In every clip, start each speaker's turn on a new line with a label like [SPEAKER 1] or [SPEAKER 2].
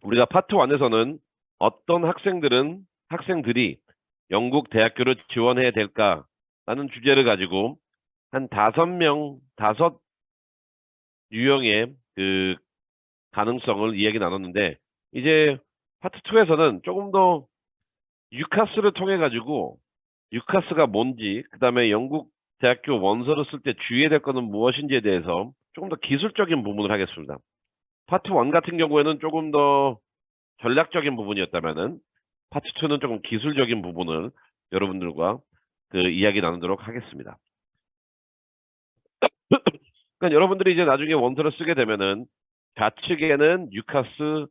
[SPEAKER 1] 우리가 파트 1에서는 어떤 학생들이 영국 대학교를 지원해야 될까라는 주제를 가지고 한 5 유형의 그 가능성을 이야기 나눴는데, 이제 파트 2에서는 조금 더 유카스를 통해 가지고 유카스가 뭔지, 그다음에 영국 대학교 원서를 쓸 때 주의해야 될 것은 무엇인지에 대해서 조금 더 기술적인 부분을 하겠습니다. 파트 1 같은 경우에는 조금 더 전략적인 부분이었다면은 파트 2는 조금 기술적인 부분을 여러분들과 이야기 나누도록 하겠습니다. 그러니까 여러분들이 이제 나중에 원서를 쓰게 되면은 좌측에는 유카스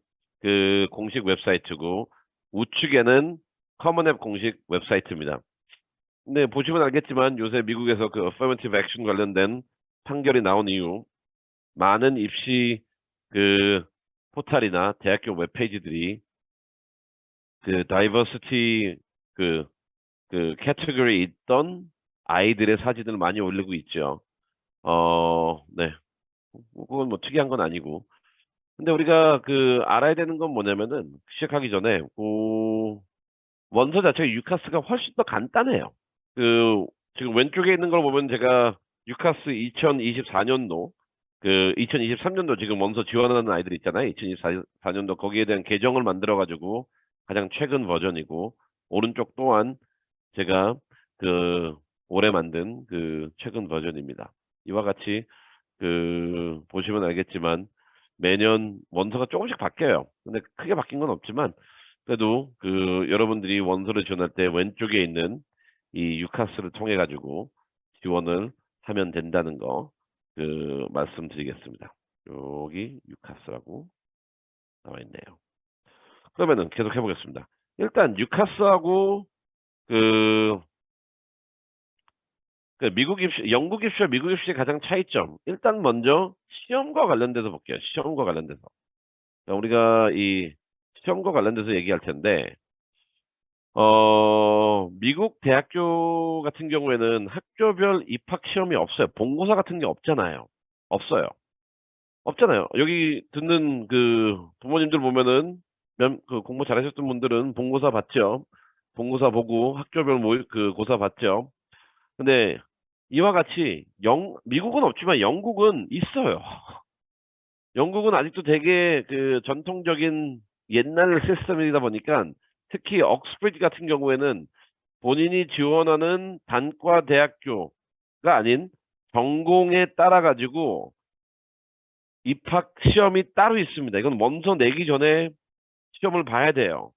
[SPEAKER 1] 공식 웹사이트고 우측에는 커먼앱 공식 웹사이트입니다. 근데 보시면 알겠지만 요새 미국에서 affirmative action 관련된 판결이 나온 이후 많은 입시 포탈이나 대학교 웹페이지들이 다이버시티 캐테고리에 있던 아이들의 사진을 많이 올리고 있죠. 네. 그건 뭐 특이한 건 아니고. 근데 우리가 알아야 되는 건 뭐냐면은 시작하기 전에 원서 자체가 유카스가 훨씬 더 간단해요. 지금 왼쪽에 있는 걸 보면 제가 유카스 2024년도 2023년도 지금 원서 지원하는 아이들 있잖아요. 2024년도 거기에 대한 계정을 만들어 가지고 가장 최근 버전이고, 오른쪽 또한 제가 올해 만든 최근 버전입니다. 이와 같이 보시면 알겠지만 매년 원서가 조금씩 바뀌어요. 근데 크게 바뀐 건 없지만 그래도 여러분들이 원서를 지원할 때 왼쪽에 있는 이 유카스를 통해 가지고 지원을 하면 된다는 거 말씀드리겠습니다. 여기 유카스라고 나와 있네요. 그러면은 계속 해보겠습니다. 일단 유카스하고 그, 미국 입시, 영국 입시와 미국 입시의 가장 차이점. 일단 먼저 시험과 관련돼서 볼게요. 시험과 관련돼서. 자, 우리가 이 시험과 관련돼서 얘기할 텐데, 미국 대학교 같은 경우에는 학교별 입학 시험이 없어요. 본고사 같은 게 없잖아요. 없어요. 없잖아요. 여기 듣는 부모님들 보면은 공부 잘하셨던 분들은 본고사 봤죠. 본고사 보고 학교별 고사 봤죠. 근데 이와 같이 미국은 없지만 영국은 있어요. 영국은 아직도 되게 전통적인 옛날 시스템이다 보니까 특히 옥스퍼드 같은 경우에는 본인이 지원하는 단과 대학교가 아닌 전공에 따라 가지고 입학 시험이 따로 있습니다. 이건 원서 내기 전에 시험을 봐야 돼요.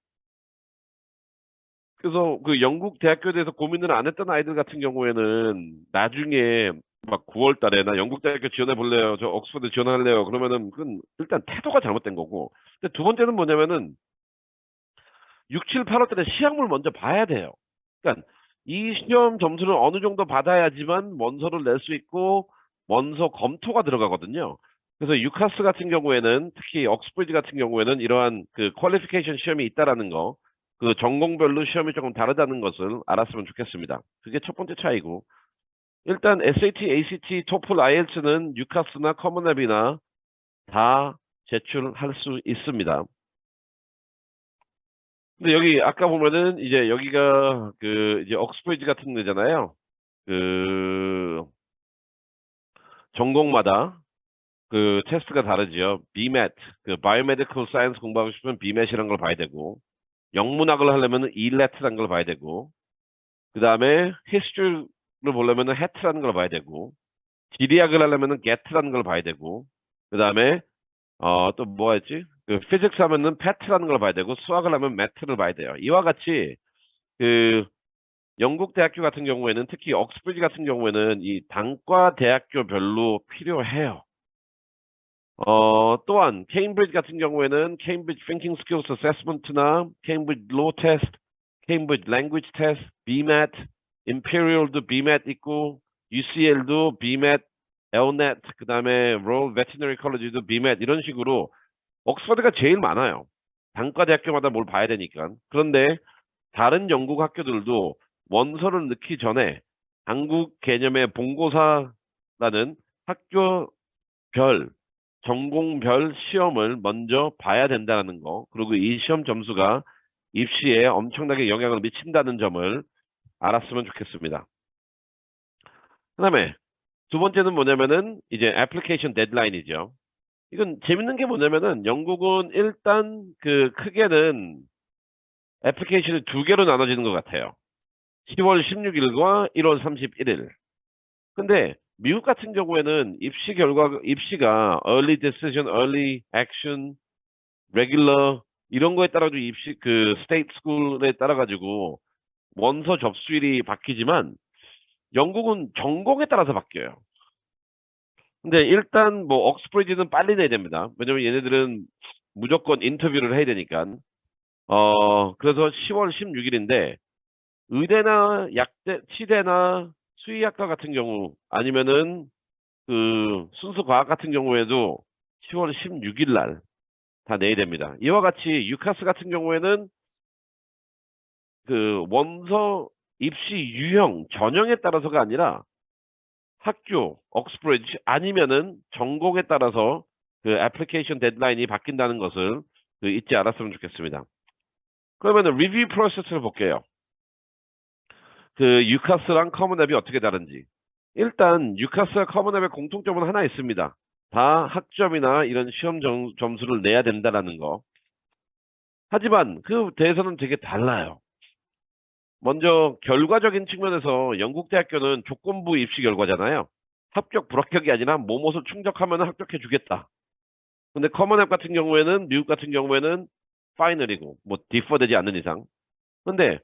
[SPEAKER 1] 그래서 영국 대학교에 대해서 고민을 안 했던 아이들 같은 경우에는 나중에 막 9월 달에 나 영국 대학교 지원해 볼래요. 저 옥스퍼드 지원할래요. 그러면은 그건 일단 태도가 잘못된 거고. 근데 두 번째는 뭐냐면은 6, 7, 8월 달에 시험을 먼저 봐야 돼요. 그러니까 이 시험 점수를 어느 정도 받아야지만 원서를 낼 수 있고 원서 검토가 들어가거든요. 그래서 유카스 같은 경우에는 특히 옥스퍼드 같은 경우에는 이러한 퀄리피케이션 시험이 있다라는 거, 전공별로 시험이 조금 다르다는 것을 알았으면 좋겠습니다. 그게 첫 번째 차이고, 일단 SAT, ACT, TOEFL, IELTS는 유카스나 커먼앱이나 다 제출할 수 있습니다. 근데 여기 아까 보면은 이제 여기가 이제 옥스퍼드 같은 데잖아요. 전공마다 테스트가 다르죠. BMAT, 바이오메디컬 사이언스 공부하고 싶으면 BMAT이라는 걸 봐야 되고, 영문학을 하려면 ELAT라는 걸 봐야 되고, 그 다음에 히스토리를 보려면 HET라는 걸 봐야 되고, 지리학을 하려면 GET라는 걸 봐야 되고, 그 다음에 또 뭐가 있지? 피직스 하면은 PET라는 걸 봐야 되고, 수학을 하면 MET를 봐야 돼요. 이와 같이 영국 대학교 같은 경우에는 특히 옥스퍼드 같은 경우에는 이 단과 대학교별로 필요해요. 또한 케임브리지 같은 경우에는 케임브리지 Thinking Skills Assessment나 케임브리지 Law Test, 케임브리지 Language Test, BMAT, 임페리얼도 BMAT 있고 UCL도 BMAT, LNET, 그 다음에 Royal Veterinary College도 BMAT 이런 식으로 옥스퍼드가 제일 많아요. 단과 대학교마다 뭘 봐야 되니까. 그런데 다른 영국 학교들도 원서를 넣기 전에 한국 개념의 본고사라는 학교별 전공별 시험을 먼저 봐야 된다는 거, 그리고 이 시험 점수가 입시에 엄청나게 영향을 미친다는 점을 알았으면 좋겠습니다. 그다음에 두 번째는 뭐냐면은 이제 애플리케이션 데드라인이죠. 이건 재밌는 게 뭐냐면은 영국은 일단 그 크게는 애플리케이션이 두 개로 나눠지는 것 같아요. 10월 16일과 1월 31일. 근데 미국 같은 경우에는 입시가 early decision, early action, regular 이런 거에 따라서 입시 그 state school에 따라 가지고 원서 접수일이 바뀌지만 영국은 전공에 따라서 바뀌어요. 근데 일단 뭐 옥스프리지는 빨리 내야 됩니다. 왜냐면 얘네들은 무조건 인터뷰를 해야 되니까. 그래서 10월 16일인데 의대나 치대나 수의학과 같은 경우 아니면은 그 순수 과학 같은 경우에도 10월 16일 날 다 내야 됩니다. 이와 같이 유카스 같은 경우에는 그 원서 입시 유형 전형에 따라서가 아니라 학교 옥스프리지 아니면은 전공에 따라서 그 애플리케이션 데드라인이 바뀐다는 것을 그 잊지 않았으면 좋겠습니다. 그러면은 리뷰 프로세스를 볼게요. 그 유카스랑 커먼앱이 어떻게 다른지. 일단 유카스와 커먼앱의 공통점은 하나 있습니다. 다 학점이나 이런 시험 점수를 내야 된다라는 거. 하지만 그 대해서는 되게 달라요. 먼저 결과적인 측면에서 영국 대학교는 조건부 입시 결과잖아요. 합격 불합격이 아니라 뭐뭇을 충족하면 합격해 주겠다. 근데 커먼앱 같은 경우에는 미국 같은 경우에는 파이널이고 뭐 디퍼되지 않는 이상. 근데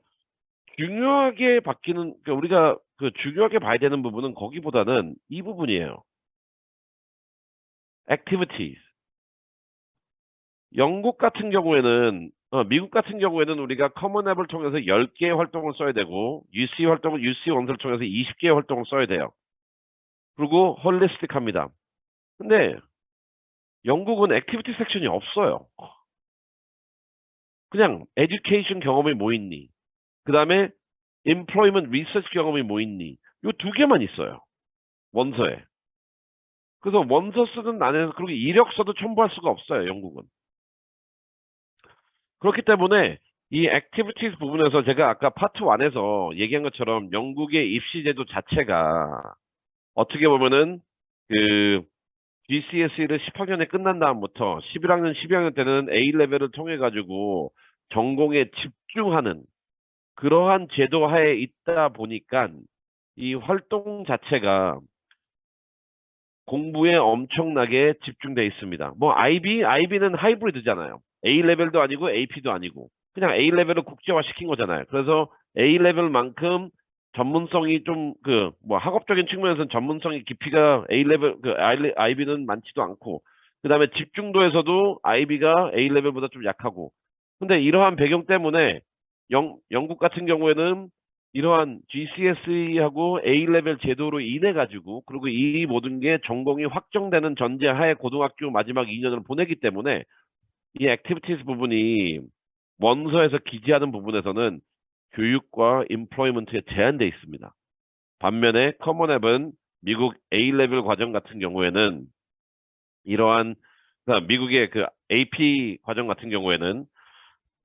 [SPEAKER 1] 중요하게 바뀌는 그러니까 우리가 그 중요하게 봐야 되는 부분은 거기보다는 이 부분이에요. activities. 영국 같은 경우에는 미국 같은 경우에는 우리가 커먼앱을 통해서 10개의 활동을 써야 되고 UC 원서를 통해서 20개의 활동을 써야 돼요. 그리고 홀리스틱합니다. 근데 영국은 액티비티 섹션이 없어요. 그냥 에듀케이션 경험이 뭐 있니? 그다음에 employment research 경험이 뭐 있니? 요 두 개만 있어요. 원서에. 그래서 원서 쓰는 안에서 그리고 이력서도 첨부할 수가 없어요. 영국은. 그렇기 때문에 이 액티비티스 부분에서 제가 아까 파트 1에서 얘기한 것처럼 영국의 입시 제도 자체가 어떻게 보면은 그 GCSE를 10학년에 끝난 다음부터 11학년, 12학년 때는 A레벨을 통해 가지고 전공에 집중하는 그러한 제도 하에 있다 보니까 이 활동 자체가 공부에 엄청나게 집중돼 있습니다. 뭐 IB는 하이브리드잖아요. A레벨도 아니고 AP도 아니고 그냥 A레벨을 국제화 시킨 거잖아요. 그래서 A레벨만큼 전문성이 좀 그 뭐 학업적인 측면에서는 전문성의 깊이가 A레벨 그 IB는 많지도 않고 그다음에 집중도에서도 IB가 A레벨보다 좀 약하고 근데 이러한 배경 때문에 영국 같은 경우에는 이러한 GCSE하고 A레벨 제도로 인해 가지고 그리고 이 모든 게 전공이 확정되는 전제하에 고등학교 마지막 2년을 보내기 때문에 이 액티비티스 부분이 원서에서 기재하는 부분에서는 교육과 임플로이먼트에 제한돼 있습니다. 반면에 커먼앱은 미국 A레벨 과정 같은 경우에는 이러한 그러니까 미국의 그 AP 과정 같은 경우에는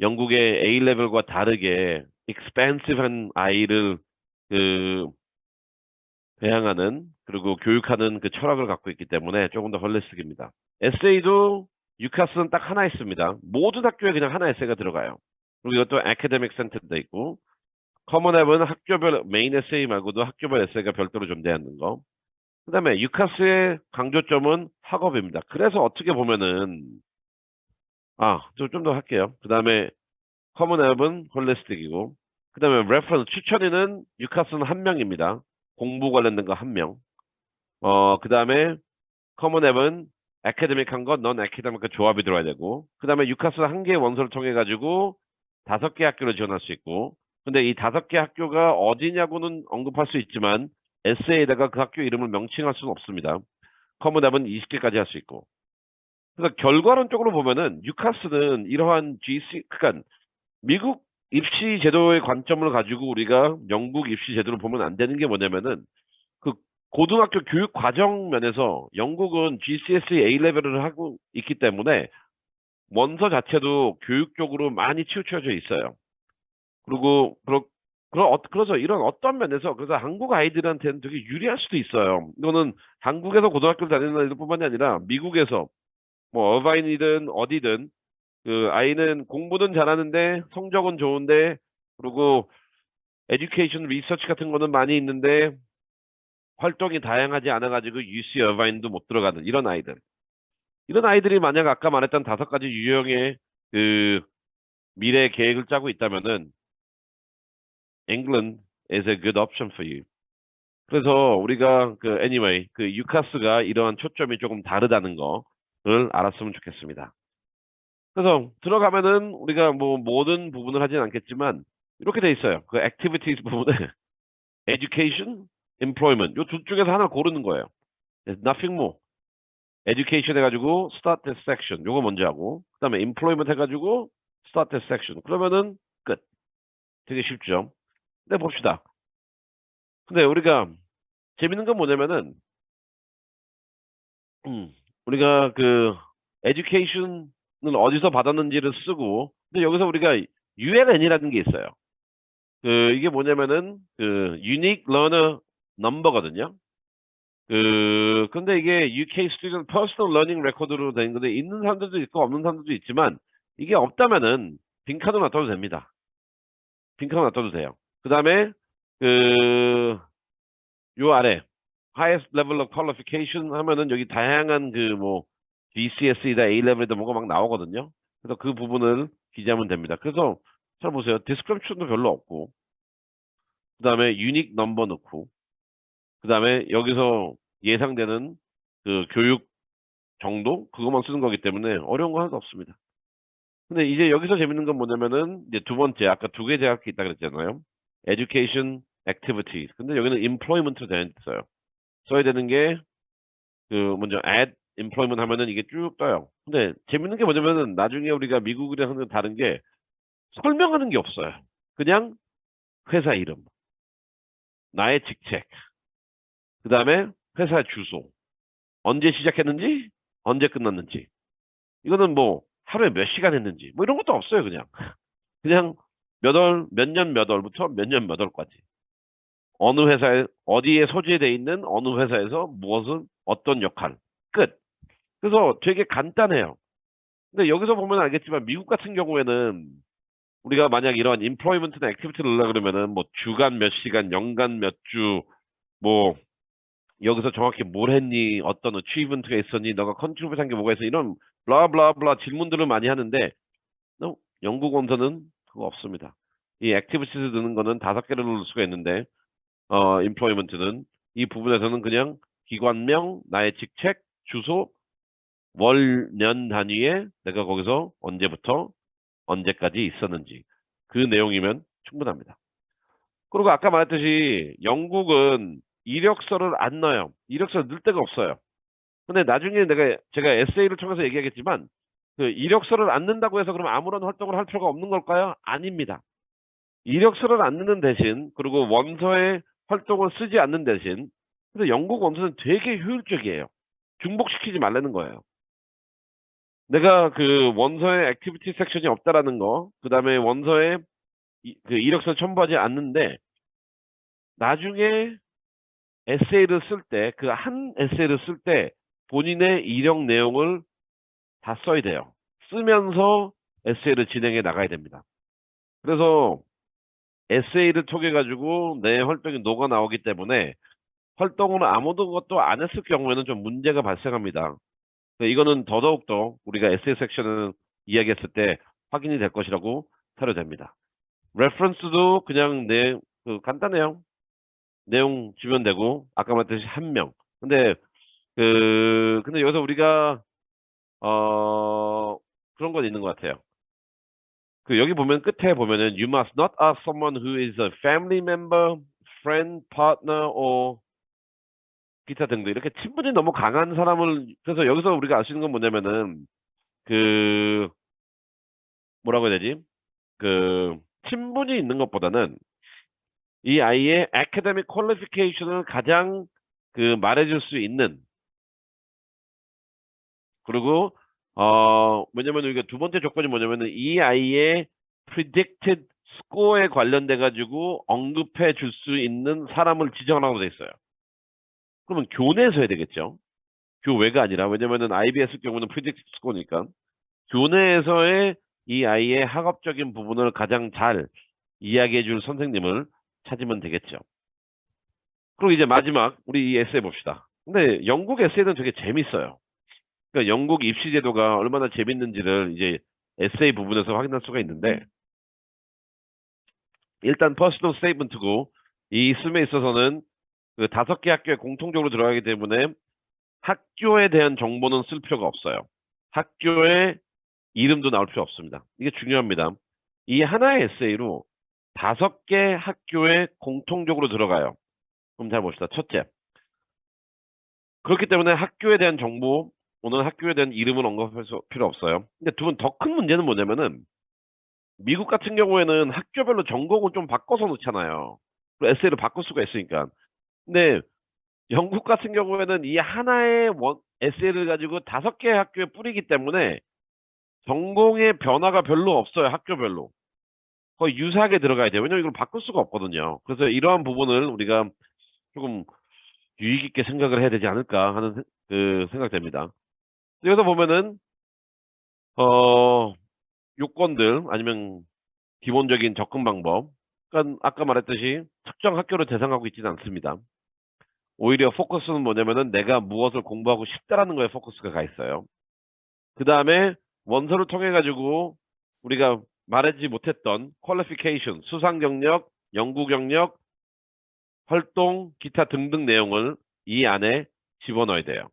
[SPEAKER 1] 영국의 A레벨과 다르게 expansive한 아이를 그 배양하는 그리고 교육하는 그 철학을 갖고 있기 때문에 조금 더 홀리스틱입니다. 에세이도 유카스는 딱 하나 있습니다. 모든 학교에 그냥 하나 에세이가 들어가요. 그리고 이것도 애카데믹 센터도 있고 커먼앱은 학교별 메인 에세이 말고도 학교별 에세이가 별도로 존재하는 거. 그다음에 유카스의 강조점은 학업입니다. 그래서 어떻게 보면은 좀 더 할게요. 그다음에 커먼앱은 홀리스틱이고 그다음에 레퍼런스 추천인은 유카스는 한 명입니다. 공부 관련된 거 한 명. 그다음에 커먼앱은 애카데믹한 거, 넌 애카데믹한 조합이 들어야 되고 그다음에 유카스는 한 개의 원서를 통해 가지고 5개 학교를 지원할 수 있고 근데 이 5개 학교가 어디냐고는 언급할 수 있지만 에세이에다가 그 학교 이름을 명칭할 수는 없습니다. 커먼앱은 20개까지 할 수 있고 그래서 결과론적으로 보면은 유카스는 이러한 그러니까 미국 입시 제도의 관점을 가지고 우리가 영국 입시 제도를 보면 안 되는 게 뭐냐면은 그 고등학교 교육 과정 면에서 영국은 GCSE A 레벨을 하고 있기 때문에 원서 자체도 교육적으로 많이 치우쳐져 있어요. 그리고 그래서 이런 어떤 면에서 그래서 한국 아이들한테는 되게 유리할 수도 있어요. 이거는 한국에서 고등학교를 다니는 아이들뿐만이 아니라 미국에서 뭐 어바인이든 어디든 그 아이는 공부는 잘하는데 성적은 좋은데 그리고 에듀케이션 리서치 같은 거는 많이 있는데 활동이 다양하지 않아가지고 UC 어바인도 못 들어가는 이런 아이들. 이런 아이들이 만약 아까 말했던 5가지 유형의 그 미래 계획을 짜고 있다면은 England is a good option for you. 그래서 우리가 그 anyway 그 유카스가 이러한 초점이 조금 다르다는 거를 알았으면 좋겠습니다. 그래서 들어가면은 우리가 뭐 모든 부분을 하진 않겠지만 이렇게 돼 있어요. 그 activities 부분에 education, employment 요 둘 중에서 하나 고르는 거예요. There's nothing more. education 해가지고 start this section 요거 먼저 하고 그다음에 employment 해가지고 start this section 그러면은 끝. 되게 쉽죠. 근데 봅시다. 근데 우리가 재밌는 건 뭐냐면은 우리가 그 education을 어디서 받았는지를 쓰고 근데 여기서 우리가 ULN이라는 게 있어요. 그 이게 뭐냐면은 그 unique learner number거든요. 그 근데 이게 UK student personal learning record로 된 건데 있는 사람들도 있고 없는 사람들도 있지만 이게 없다면은 빈칸으로 놔둬도 됩니다. 빈칸으로 놔둬도 돼요. 그다음에 그 요 아래 highest level of qualification 하면은 여기 다양한 그 뭐 GCSE다 A-level이다 뭐가 막 나오거든요. 그래서 그 부분을 기재하면 됩니다. 그래서 잘 보세요. description도 별로 없고 그다음에 unique number 넣고 그다음에 여기서 예상되는 그 교육 정도 그것만 쓰는 거기 때문에 어려운 거 하나도 없습니다. 근데 이제 여기서 재밌는 건 뭐냐면은 이제 두 번째 아까 2개 제약이 있다 그랬잖아요. education activities. 근데 여기는 employment로 되어 있어요. 써야 되는 게 그 먼저 add employment 하면은 이게 쭉 떠요. 근데 재밌는 게 뭐냐면은 나중에 우리가 미국이랑 다른 게 설명하는 게 없어요. 그냥 회사 이름, 나의 직책, 그다음에 회사 주소, 언제 시작했는지, 언제 끝났는지. 이거는 뭐 하루에 몇 시간 했는지 뭐 이런 것도 없어요. 그냥 몇 년 몇 월부터 몇 년 몇 월까지. 어느 회사에 어디에 소재돼 있는 어느 회사에서 무엇은 어떤 역할. 끝. 그래서 되게 간단해요. 근데 여기서 보면 알겠지만 미국 같은 경우에는 우리가 만약 이런 인플로이먼트나 액티비티를 넣으려 그러면은 뭐 주간 몇 시간, 연간 몇 주, 뭐 여기서 정확히 뭘 했니, 어떤 어치먼트가 있었니, 너가 컨트리뷰트 한 게 뭐가 있어, 이런 블라블라블라 질문들을 많이 하는데 영국 원서는 그거 없습니다. 이 액티비티스 넣는 거는 5개를 넣을 수가 있는데 인플로이먼트는 이 부분에서는 그냥 기관명, 나의 직책, 주소, 월, 년 단위에 내가 거기서 언제부터 언제까지 있었는지 그 내용이면 충분합니다. 그리고 아까 말했듯이 영국은 이력서를 안 넣어요. 이력서 넣을 데가 없어요. 근데 나중에 제가 에세이를 통해서 얘기하겠지만 그 이력서를 안 넣는다고 해서 그럼 아무런 활동을 할 필요가 없는 걸까요? 아닙니다. 이력서를 안 넣는 대신 그리고 원서에 활동을 쓰지 않는 대신 그래서 영국 원서는 되게 효율적이에요. 중복시키지 말라는 거예요. 내가 그 원서에 액티비티 섹션이 없다라는 거, 그 다음에 원서에 그 이력서 첨부하지 않는데 나중에 에세이를 쓸 때, 그 한 에세이를 쓸 때 본인의 이력 내용을 다 써야 돼요. 쓰면서 에세이를 진행해 나가야 됩니다. 그래서 에세이를 통해 가지고 내 활동이 녹아 나오기 때문에 활동을 아무도 것도 안 했을 경우에는 좀 문제가 발생합니다. 이거는 더더욱더 우리가 에세이 섹션을 이야기했을 때 확인이 될 것이라고 사료됩니다. 레퍼런스도 그냥 간단해요. 내용 주면 되고 아까 말했듯이 1명. 근데 여기서 우리가 그런 건 있는 것 같아요. 그 여기 보면 끝에 보면은 you must not ask someone who is a family member, friend, partner, or 기타 등등 이렇게 친분이 너무 강한 사람을 그래서 여기서 우리가 알 수 있는 건 뭐냐면은 그 뭐라고 해야 되지? 그 친분이 있는 것보다는 이 아이의 academic qualification을 가장 그 말해줄 수 있는, 그리고 왜냐면 우리가 두 번째 조건이 뭐냐면은 이 아이의 predicted score에 관련돼 가지고 언급해 줄 수 있는 사람을 지정하라고 돼 있어요. 그러면 교내에서 해야 되겠죠. 교외가 아니라. 왜냐면은 IBS 경우는 predicted score니까. 교내에서의 이 아이의 학업적인 부분을 가장 잘 이야기해 줄 선생님을 찾으면 되겠죠. 그리고 이제 마지막 우리 이 에세이 봅시다. 근데 영국 에세이는 되게 재밌어요. 그러니까 영국 입시 제도가 얼마나 재밌는지를 이제 에세이 부분에서 확인할 수가 있는데, 일단 퍼스널 스테이트먼트고 이 씀에 있어서는 그 5개 학교에 공통적으로 들어가기 때문에 학교에 대한 정보는 쓸 필요가 없어요. 학교의 이름도 나올 필요 없습니다. 이게 중요합니다. 이 하나의 에세이로 5개 학교에 공통적으로 들어가요. 그럼 잘 봅시다. 첫째, 그렇기 때문에 학교에 대한 정보, 오늘 학교에 대한 이름은 언급할 필요 없어요. 근데 두 번 더 큰 문제는 뭐냐면은 미국 같은 경우에는 학교별로 전공을 좀 바꿔서 놓잖아요. 에세이를 바꿀 수가 있으니까. 근데 영국 같은 경우에는 이 하나의 에세이를 가지고 5개 학교에 뿌리기 때문에 전공의 변화가 별로 없어요. 학교별로. 거의 유사하게 들어가야 돼요. 왜냐면 이걸 바꿀 수가 없거든요. 그래서 이러한 부분을 우리가 조금 유의 깊게 생각을 해야 되지 않을까 하는 그 생각됩니다. 여기서 보면은 요건들 아니면 기본적인 접근 방법. 그러니까 아까 말했듯이 특정 학교를 대상하고 있지는 않습니다. 오히려 포커스는 뭐냐면은 내가 무엇을 공부하고 싶다라는 거에 포커스가 가 있어요. 그 다음에 원서를 통해 가지고 우리가 말하지 못했던 퀄리피케이션, 수상 경력, 연구 경력, 활동, 기타 등등 내용을 이 안에 집어넣어야 돼요.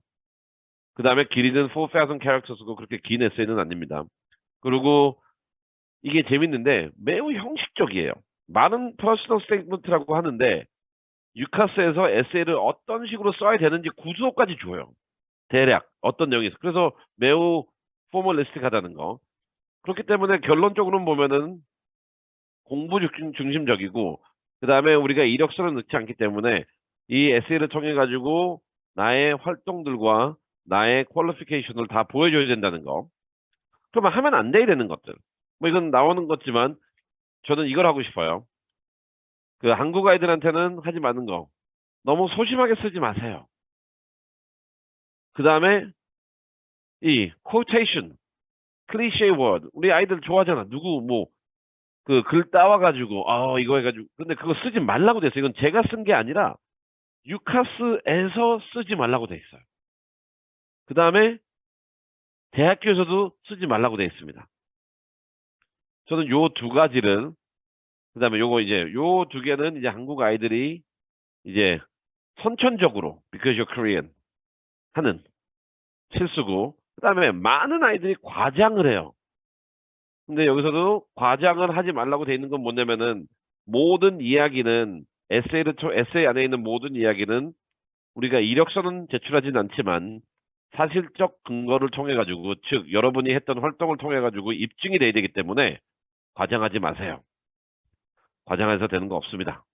[SPEAKER 1] 그 다음에 길이는 4,000 characters고 그렇게 긴 에세이는 아닙니다. 그리고 이게 재밌는데 매우 형식적이에요. 많은 퍼스널 스테이트먼트라고 하는데 유카스에서 에세이를 어떤 식으로 써야 되는지 구조까지 줘요. 대략 어떤 내용이 있어. 그래서 매우 포멀리스틱하다는 거. 그렇기 때문에 결론적으로는 보면은 공부 중심적이고 그 다음에 우리가 이력서를 넣지 않기 때문에 이 에세이를 통해 가지고 나의 활동들과 나의 퀄리피케이션을 다 보여줘야 된다는 거. 그러면 하면 안 돼야 되는 것들. 뭐 이건 나오는 거지만 저는 이걸 하고 싶어요. 그 한국 아이들한테는 하지 마는 거. 너무 소심하게 쓰지 마세요. 그 다음에 이 quotation, 클리셰 워드. 우리 아이들 좋아하잖아. 누구 뭐 그 글 따와가지고 이거 해가지고 근데 그거 쓰지 말라고 돼 있어요. 이건 제가 쓴 게 아니라 유카스에서 쓰지 말라고 돼 있어요. 그 다음에 대학교에서도 쓰지 말라고 돼 있습니다. 저는 요 두 가지를 그 다음에 요거 이제 요 두 개는 이제 한국 아이들이 이제 선천적으로 because you're Korean 하는 실수고 그 다음에 많은 아이들이 과장을 해요. 근데 여기서도 과장을 하지 말라고 돼 있는 건 뭐냐면은 모든 이야기는 에세이 안에 있는 모든 이야기는 우리가 이력서는 제출하진 않지만 사실적 근거를 통해 가지고 즉 여러분이 했던 활동을 통해 가지고 입증이 돼야 되기 때문에 과장하지 마세요. 과장해서 되는 거 없습니다.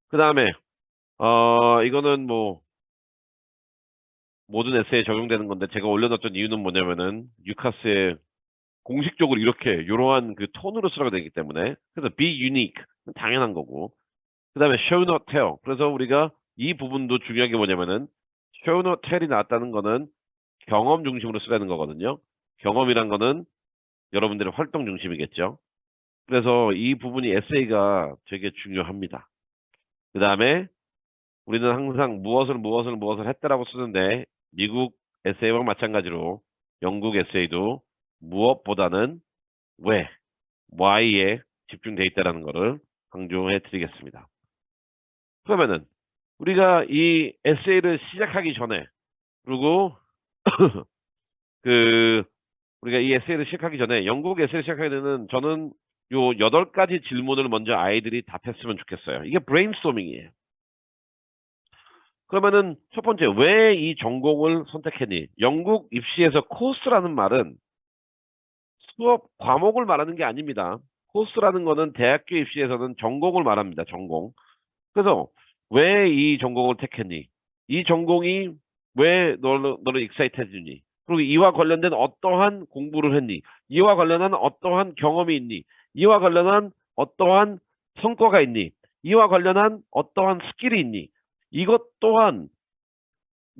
[SPEAKER 1] 그 다음에 이거는 뭐 모든 에세이에 적용되는 건데 제가 올려놨던 이유는 뭐냐면은 유카스에 공식적으로 이렇게 이러한 그 톤으로 쓰라고 되기 때문에 그래서 be unique 당연한 거고 그 다음에 show not tell 그래서 우리가 이 부분도 중요한 게 뭐냐면은 show not tell이 나왔다는 거는 경험 중심으로 쓰라는 거거든요. 경험이란 거는 여러분들의 활동 중심이겠죠. 그래서 이 부분이 에세이가 되게 중요합니다. 그 다음에 우리는 항상 무엇을 했다라고 쓰는데 미국 에세이와 마찬가지로 영국 에세이도 무엇보다는 왜, why에 집중돼 있다라는 것을 강조해 드리겠습니다. 그러면은 우리가 이 에세이를 시작하기 전에 그리고 그 우리가 이 에세이를 시작하기 전에 영국 에세이를 시작하게 되는 저는 요 8가지 질문을 먼저 아이들이 답했으면 좋겠어요. 이게 브레인스토밍이에요. 그러면은 첫 번째 왜 이 전공을 선택했니? 영국 입시에서 코스라는 말은 수업 과목을 말하는 게 아닙니다. 코스라는 거는 대학교 입시에서는 전공을 말합니다. 전공. 그래서 왜 이 전공을 택했니? 이 전공이 왜 너를 익사이트 해주니? 그리고 이와 관련된 어떠한 공부를 했니? 이와 관련한 어떠한 경험이 있니? 이와 관련한 어떠한 성과가 있니? 이와 관련한 어떠한 스킬이 있니? 이것 또한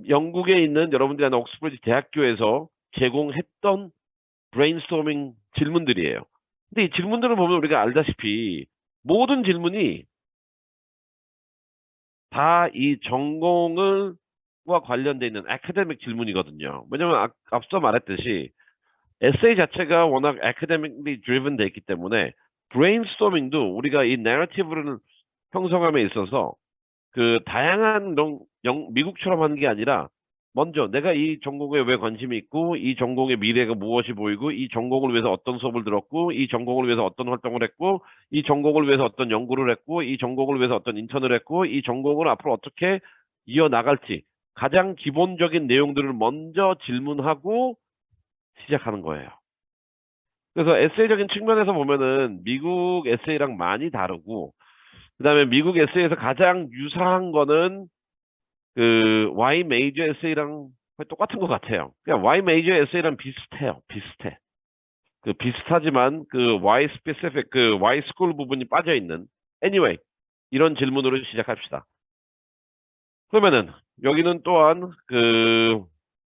[SPEAKER 1] 영국에 있는 여러분들이 아는 옥스퍼드 대학교에서 제공했던 브레인스토밍 질문들이에요. 근데 이 질문들을 보면 우리가 알다시피 모든 질문이 다 이 전공과 관련돼 있는 아카데믹 질문이거든요. 왜냐면 앞서 말했듯이 에세이 자체가 워낙 academically driven 돼 있기 때문에 브레인스토밍도 우리가 이 내러티브를 형성함에 있어서 그 다양한 미국처럼 하는 게 아니라 먼저 내가 이 전공에 왜 관심이 있고 이 전공의 미래가 무엇이 보이고 이 전공을 위해서 어떤 수업을 들었고 이 전공을 위해서 어떤 활동을 했고 이 전공을 위해서 어떤 연구를 했고 이 전공을 위해서 어떤 인턴을 했고 이 전공을 앞으로 어떻게 이어나갈지 가장 기본적인 내용들을 먼저 질문하고 시작하는 거예요. 그래서 에세이적인 측면에서 보면은 미국 에세이랑 많이 다르고 그다음에 미국 에세이에서 가장 유사한 거는 그 Y 메이저 에세이랑 거의 똑같은 것 같아요. 그냥 Y 메이저 에세이랑 비슷해요. 비슷해. 그 비슷하지만 그 Y 스페시픽 그 Y 스쿨 부분이 빠져 있는. Anyway, 이런 질문으로 시작합시다. 그러면은 여기는 또한 그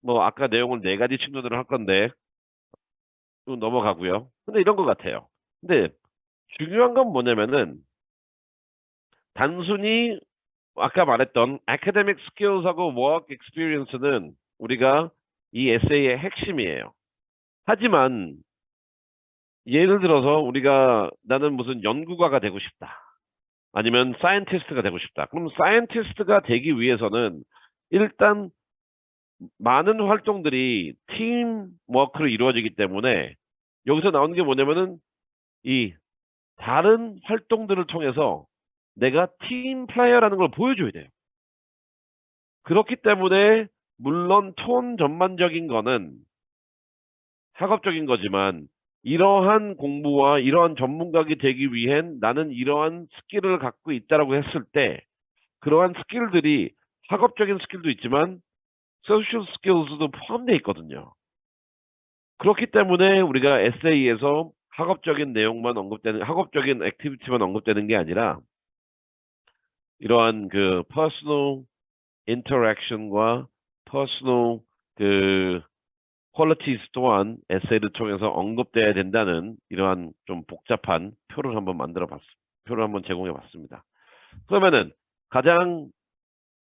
[SPEAKER 1] 뭐 아까 내용을 네 가지 측면으로 할 건데 좀 넘어가고요. 근데 이런 것 같아요. 근데 중요한 건 뭐냐면은 단순히 아까 말했던 academic skills하고 work experience는 우리가 이 에세이의 핵심이에요. 하지만 예를 들어서 우리가 나는 무슨 연구가가 되고 싶다. 아니면 사이언티스트가 되고 싶다. 그럼 사이언티스트가 되기 위해서는 일단 많은 활동들이 팀 워크로 이루어지기 때문에 여기서 나오는 게 뭐냐면은 이 다른 활동들을 통해서 내가 팀 플레이어라는 걸 보여줘야 돼요. 그렇기 때문에 물론 톤 전반적인 거는 학업적인 거지만 이러한 공부와 이러한 전문가가 되기 위한 나는 이러한 스킬을 갖고 있다라고 했을 때 그러한 스킬들이 학업적인 스킬도 있지만 소셜 스킬스도 포함되어 있거든요. 그렇기 때문에 우리가 에세이에서 학업적인 내용만 언급되는 학업적인 액티비티만 언급되는 게 아니라 이러한 그 퍼스널 인터랙션과 퍼스널 그 퀄리티스 또한 에세이를 통해서 언급돼야 된다는 이러한 좀 복잡한 표를 한번 표를 한번 제공해 봤습니다. 그러면은 가장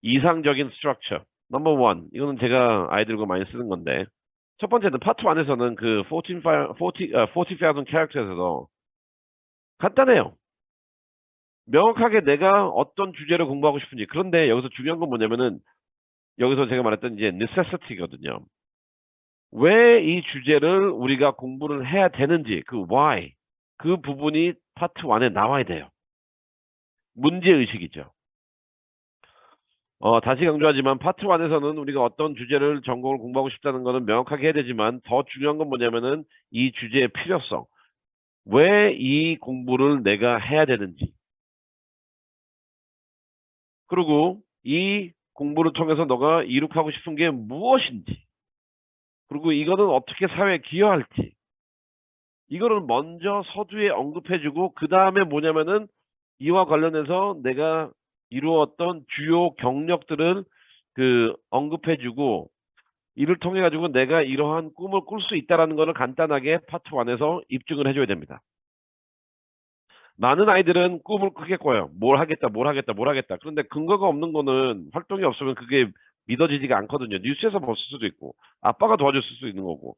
[SPEAKER 1] 이상적인 스트럭처 넘버 원 이거는 제가 아이들과 많이 쓰는 건데 첫 번째는 파트 1에서는 그 40,000 characters에서 간단해요. 명확하게 내가 어떤 주제를 공부하고 싶은지. 그런데 여기서 중요한 건 뭐냐면은 여기서 제가 말했던 이제 necessity거든요. 왜 이 주제를 우리가 공부를 해야 되는지 그 why 그 부분이 파트 1에 나와야 돼요. 문제의식이죠. 다시 강조하지만 파트 1에서는 우리가 어떤 주제를 전공을 공부하고 싶다는 것은 명확하게 해야 되지만 더 중요한 건 뭐냐면은 이 주제의 필요성. 왜 이 공부를 내가 해야 되는지. 그리고 이 공부를 통해서 너가 이룩하고 싶은 게 무엇인지. 그리고 이거는 어떻게 사회에 기여할지. 이거를 먼저 서두에 언급해주고 그 다음에 뭐냐면은 이와 관련해서 내가 이루었던 주요 경력들을 그 언급해주고 이를 통해 가지고 내가 이러한 꿈을 꿀 수 있다라는 것을 간단하게 파트 1에서 입증을 해줘야 됩니다. 많은 아이들은 꿈을 크게 꿔요. 뭘 하겠다, 뭘 하겠다, 뭘 하겠다. 그런데 근거가 없는 거는 활동이 없으면 그게 믿어지지가 않거든요. 뉴스에서 봤을 수도 있고 아빠가 도와줬을 수도 있는 거고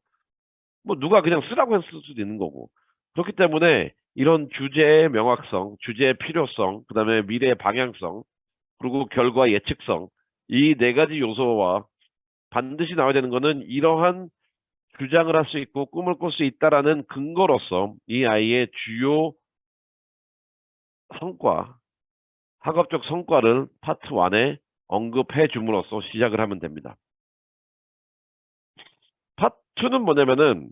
[SPEAKER 1] 뭐 누가 그냥 쓰라고 했을 수도 있는 거고 그렇기 때문에 이런 주제의 명확성, 주제의 필요성, 그다음에 미래의 방향성, 그리고 결과 예측성 이 네 가지 요소와 반드시 나와야 되는 거는 이러한 주장을 할 수 있고 꿈을 꿀 수 있다라는 근거로서 이 아이의 주요 성과, 학업적 성과를 파트 1에 언급해 줌으로써 시작을 하면 됩니다. 파트 2는 뭐냐면은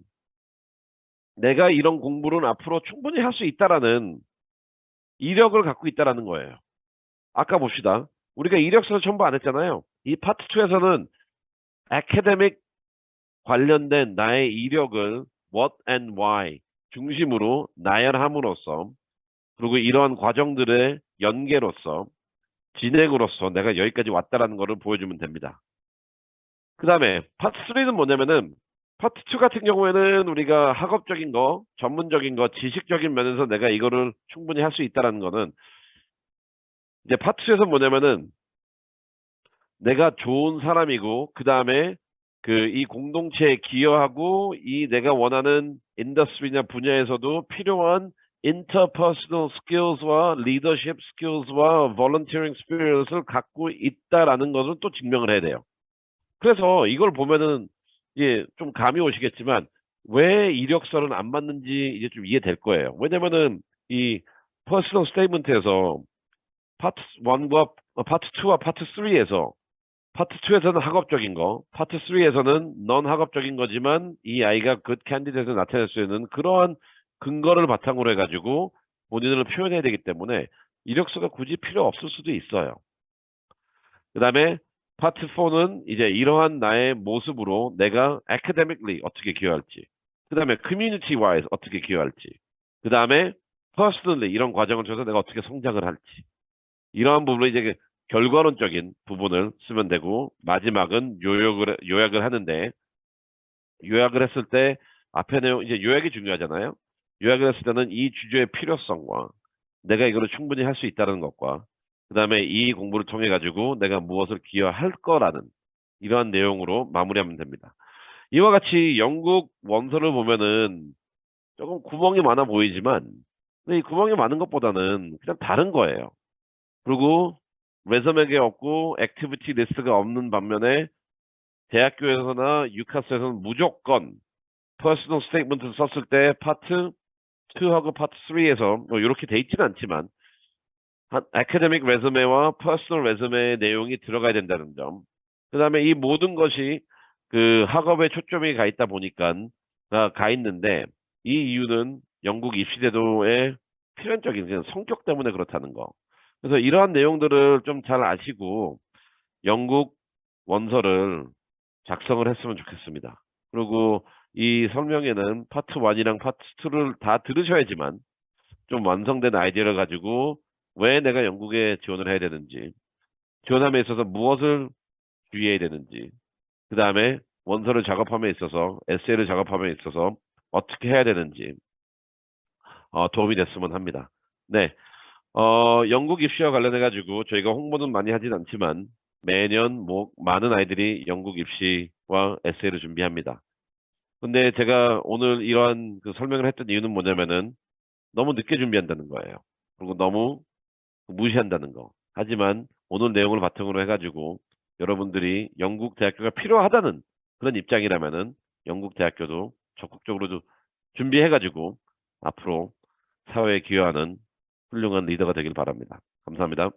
[SPEAKER 1] 내가 이런 공부를 앞으로 충분히 할 수 있다라는 이력을 갖고 있다라는 거예요. 아까 봅시다. 우리가 이력서 첨부 안 했잖아요. 이 파트 2에서는 academic 관련된 나의 이력을 what and why 중심으로 나열함으로써 그리고 이러한 과정들의 연계로서 진행으로서 내가 여기까지 왔다라는 것을 보여주면 됩니다. 그 다음에 파트 3는 뭐냐면은 파트 2 같은 경우에는 우리가 학업적인 거, 전문적인 거, 지식적인 면에서 내가 이거를 충분히 할 수 있다라는 거는 이제 파트 2에서 뭐냐면은 내가 좋은 사람이고 그 다음에 그 이 공동체에 기여하고 이 내가 원하는 인더스트리나 분야에서도 필요한 interpersonal skills와 leadership skills와 volunteering spirit을 갖고 있다라는 것을 또 증명을 해야 돼요. 그래서 이걸 보면은 이제 좀 감이 오시겠지만 왜 이력서는 안 맞는지 이제 좀 이해될 거예요. 왜냐면은 이 퍼스널 스테이트먼트에서 파트 1과 파트 2와 파트 3에서 파트 2에서는 학업적인 거, 파트 3에서는 넌 학업적인 거지만 이 아이가 굿 캔디데이트를 나타낼 수 있는 그러한 근거를 바탕으로 해가지고 본인을 표현해야 되기 때문에 이력서가 굳이 필요 없을 수도 있어요. 그 다음에 파트 4는 이제 이러한 나의 모습으로 내가 academically 어떻게 기여할지, 그 다음에 community wise 어떻게 기여할지, 그 다음에 personally 이런 과정을 통해서 내가 어떻게 성장을 할지, 이러한 부분을 이제 결과론적인 부분을 쓰면 되고, 마지막은 요약을 하는데, 요약을 했을 때 앞에 내용, 이제 요약이 중요하잖아요. 요약을 했을 때는 이 주제의 필요성과 내가 이거를 충분히 할 수 있다는 것과 그 다음에 이 공부를 통해 가지고 내가 무엇을 기여할 거라는 이러한 내용으로 마무리하면 됩니다. 이와 같이 영국 원서를 보면은 조금 구멍이 많아 보이지만 근데 이 구멍이 많은 것보다는 그냥 다른 거예요. 그리고 레저메에 없고 액티비티 리스트가 없는 반면에 대학교에서나 유카스에서는 무조건 퍼스널 스테이트먼트를 썼을 때 파트 2하고 파트 3에서 뭐 이렇게 돼 있지는 않지만 한 아카데믹 레즈메와 퍼스널 레즈메의 내용이 들어가야 된다는 점. 그다음에 이 모든 것이 그 학업에 초점이 가 있다 보니까 가 있는데 이 이유는 영국 입시제도의 필연적인 그냥 성격 때문에 그렇다는 거. 그래서 이러한 내용들을 좀 잘 아시고 영국 원서를 작성을 했으면 좋겠습니다. 그리고 이 설명에는 파트 1이랑 파트 2를 다 들으셔야지만 좀 완성된 아이디어를 가지고 왜 내가 영국에 지원을 해야 되는지, 지원함에 있어서 무엇을 주의해야 되는지, 그 다음에 원서를 작업함에 있어서, 에세이를 작업함에 있어서 어떻게 해야 되는지 도움이 됐으면 합니다. 네, 영국 입시와 관련해 가지고 저희가 홍보는 많이 하진 않지만 매년 뭐 많은 아이들이 영국 입시와 에세이를 준비합니다. 근데 제가 오늘 이러한 그 설명을 했던 이유는 뭐냐면은 너무 늦게 준비한다는 거예요. 그리고 너무 무시한다는 거. 하지만 오늘 내용을 바탕으로 해가지고 여러분들이 영국 대학교가 필요하다는 그런 입장이라면은 영국 대학교도 적극적으로 준비해가지고 앞으로 사회에 기여하는 훌륭한 리더가 되길 바랍니다. 감사합니다.